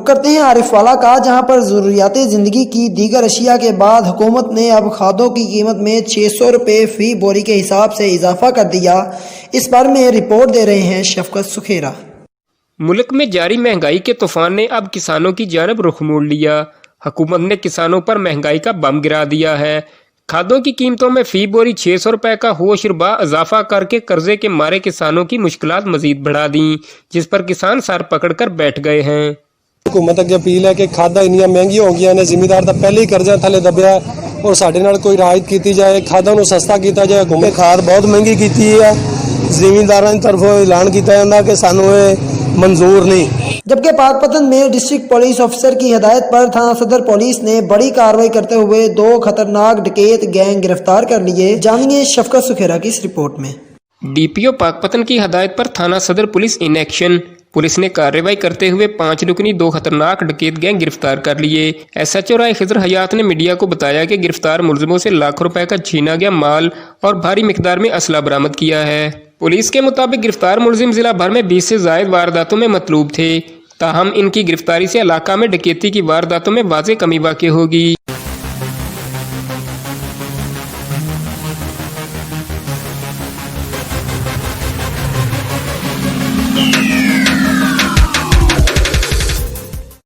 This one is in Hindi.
रुक करते हैं आरिफ वाला का, जहां पर ज़रूरियात ज़िंदगी की दीगर अशिया के बाद हुकूमत ने अब खादों की कीमत में 600 रुपये फ़ी बोरी के हिसाब से इजाफा कर दिया। इस बारे में रिपोर्ट दे रहे हैं शफकत सुखेरा। मुल्क में जारी महंगाई के तूफान ने अब किसानों की जानब रुख मोड़ लिया। हुकूमत ने किसानों पर महंगाई का बम गिरा दिया है। खादों की कीमतों में फ़ी बोरी 600 रुपये का होशरुबा इजाफा करके कर्जे के मारे किसानों की मुश्किलात मजीद बढ़ा दी, जिस पर किसान सर पकड़कर बैठ गए हैं। हुकूमत अगे अपील है कि खादा इन्नियां महंगी हो गई ने, जिमीदार तो पहले ही कर्जा थले दबिया और साडे नाल कोई राहत की जाए, खादा नूं सस्ता किया जाए। हुकूमत खाद बहुत महंगी की है, जिमीदारां की तरफों ऐलान किया जाता कि सानू मंजूर नहीं। जबकि पाकपतन में डिस्ट्रिक्ट पुलिस ऑफिसर की हिदायत पर थाना सदर पुलिस ने बड़ी कार्रवाई करते हुए 2 खतरनाक डकैत गैंग गिरफ्तार कर लिए। जानिए शफकत सुखेरा की इस रिपोर्ट में। डीपीओ पाकपतन की हिदायत पर थाना सदर पुलिस इन एक्शन। पुलिस ने कार्रवाई करते हुए 5 रुकनी 2 खतरनाक डकैत गैंग गिरफ्तार कर लिए। एसएचओ राय खिजर हयात ने मीडिया को बताया कि गिरफ्तार मुलजिमों से लाखों रुपए का छीना गया माल और भारी मिकदार में असला बरामद किया है। पुलिस के मुताबिक गिरफ्तार मुलजिम जिला भर में 20 से ज्यादा वारदातों में मतलूब थे। ताहम इनकी गिरफ्तारी से इलाका में डकैती की वारदातों में वाज़ेह कमी वाक़ई होगी।